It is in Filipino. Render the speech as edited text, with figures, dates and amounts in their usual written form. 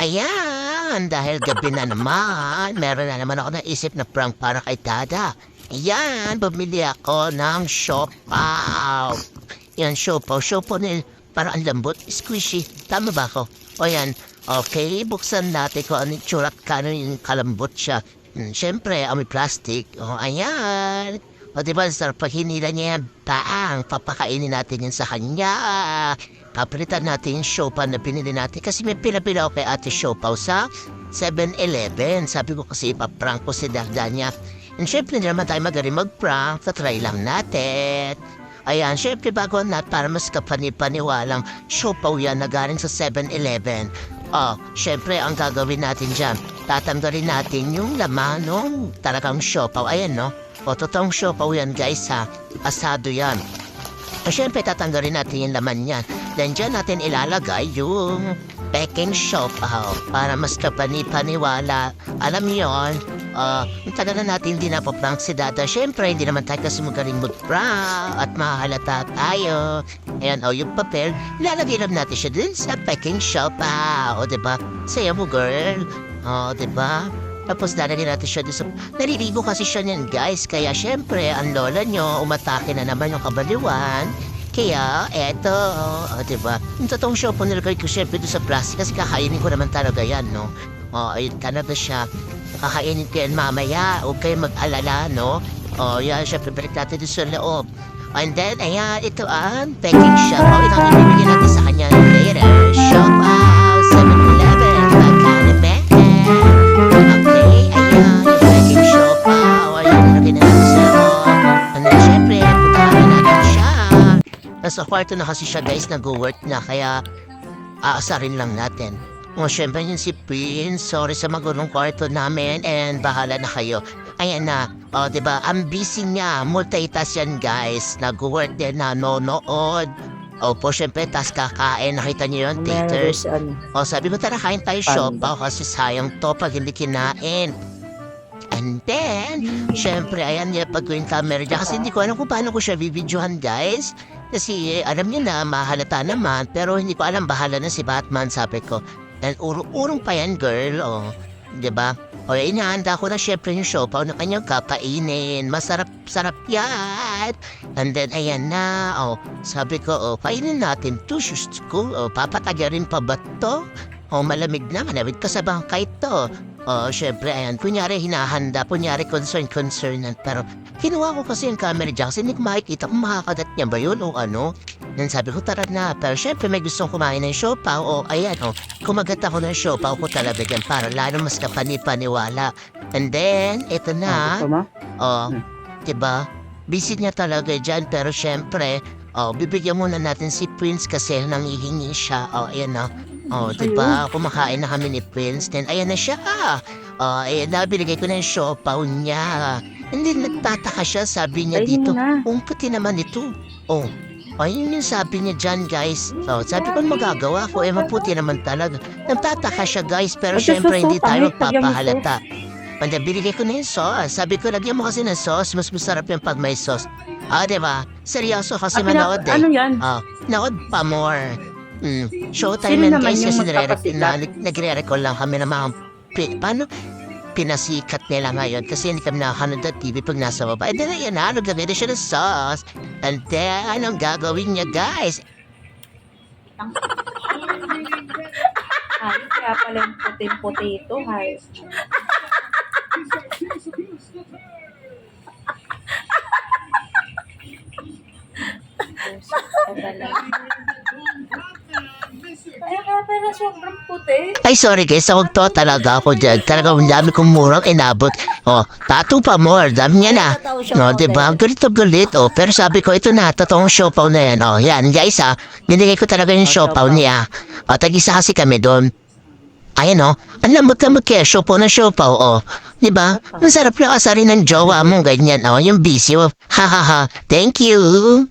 Ayan, dahil gabi na naman, meron na naman ako naisip na prank para kay Dada. Ayan, bumili ako ng siopaw. Yan, siopaw. Siopaw nil, para ang lambot, squishy. Tama ba ako? O yan, okay, buksan natin kung ano yung tsura, kano yung kalambot siya. Siyempre, may plastic. O, ayan. O, diba, sarap pag hinila niya yan, paang, papakainin natin yan sa kanya. Papalitan natin yung siopaw na pinili natin. Kasi may pinapila ako kay Ate Siopaw sa 7-Eleven. Sabi ko kasi ipaprank ko si Dada niya. And syempre hindi naman tayo magaling mag-prank. Tatry lang natin. Ayan, syempre bago na para mas kapani-paniwalang siopaw yan na galing sa 7-Eleven. Syempre ang gagawin natin dyan, tatanggalin natin yung laman ng talagang siopaw. Ayan, no? Totoong siopaw yan, guys, ha? Asado yan. Siyempre, tatanggalin natin yung laman yan. Then, dyan natin ilalagay yung baking siopaw para mas kapani-paniwala. Alam niyo yun, yung tagal na natin hindi napaprank si Dada. Siyempre, hindi naman tayo kasi magaling mag-prank at mahalata tayo. Ayan, yung papel, ilalagay lang natin siya dun sa baking siopaw. O, diba? Saya mo, girl. O, diba? Tapos lalagyan natin siya doon sa... Naliligo kasi siya niyan, guys. Kaya syempre, ang lola nyo, umatake na naman yung kabaliwan. Kaya, eto, diba? Yung totoong siopaw nilagay ko syempre doon sa plastic kasi kakainin ko naman talaga yan, no? Ayun talaga siya. Kakainin ko yan mamaya. Huwag kayo mag-alala, no? Yan, syempre, balik natin doon sa loob. And then, ayan, ito ang baking siopaw. Ito ang ibibigyan natin sa kanya later. Siopaw, 7-Eleven, magkano man. Okay, ayan, yung baking siopaw. Ayan, nilagay na natin sa loob. And then, syempre, pagkakalin natin siya. Nasa kwarto na kasi siya, guys, nag-work na. Kaya, aasarin lang natin. Syempre yun si Prince. Sorry sa magulong kwarto namin. And bahala na kayo. Ayan na. Diba? Ang busy niya. Multitask yan, guys. Nag-work din na nanonood. Opo, syempre, tas kakain. Nakita niyo yun, taters. Sabi ko, tara, kain tayo siopaw. Kasi sayang to pag hindi kinain. And then, syempre, ayan niya pag yung camera dyan. Kasi hindi ko alam kung paano ko siya bibidyohan, guys. Kasi alam niya na, mahalata naman. Pero hindi ko alam, bahala na si Batman, sabi ko. And urong pa yan, girl. Diba? Inahanda ko na syempre yung siopaw na kanyang kapainin. Masarap yan. And then, ayan na. Sabi ko, painin natin to. Sus ko, papatagyarin pa ba to? Malamig na. Malamig ka sa bangkay to. Syempre, ayan. Kunyari, hinahanda. Kunyari, concern. Pero, kinuha ko kasi yung camera dyan kasi hindi ko makikita kung makakadat niya ba yun o ano. Then sabi ko, tara na. Pero syempre, may gustong kumain ng siopaw. Ayan, kumagat ako ng siopaw ko talaga dyan para lalo mas kapani-paniwala. And then, ito na. Diba? Busy niya talaga dyan. Pero syempre, bibigyan muna natin si Prince kasi nangihingi siya. Ayan na. Diba? Kumakain na kami ni Prince. Then, ayan na siya. Ayan na, binigay ko na yung siopaw niya. Hindi nagtataka siya, sabi niya dito. Puti naman ito. Ayun yung sabi niya dyan, guys. Sabi ko, magagawa ko. Maputi naman talaga. Nagtataka siya, guys. Pero syempre, hindi tayo magpapahalata. Panda, binigay ko na yung sauce. Sabi ko, lagyan mo kasi ng sauce. Mas masarap yung pag may sauce. Diba? Seryoso kasi manood eh. Ano yan? Nood pa more. Showtime and guys kasi nagre-recall lang kami na mga pinasikat nila ngayon kasi hindi kami nakakanood ng TV pag nasa baba. And then ayan na, nagagawin na siya ng sauce. And then, anong gagawin niya, guys? Kaya pala yung puting-puti ito, hay. Kaya pala sobrang puti. Ay, sorry guys, ako to talaga ako dyan. Talaga, ang dami kong murang inabot. Tattoo pa more, dami niya na. Diba? Galit. Pero sabi ko, ito na, totoong siopaw na yan. Yan, guys binigay ko talaga yung siopaw niya. Tag-isa kasi kami doon. Ayan ang lamot-lamot kaya, siopaw na siopaw. Diba? Ang sarap na kasarin ng jowa mo, ganyan. Yung busy. Ha. Thank you.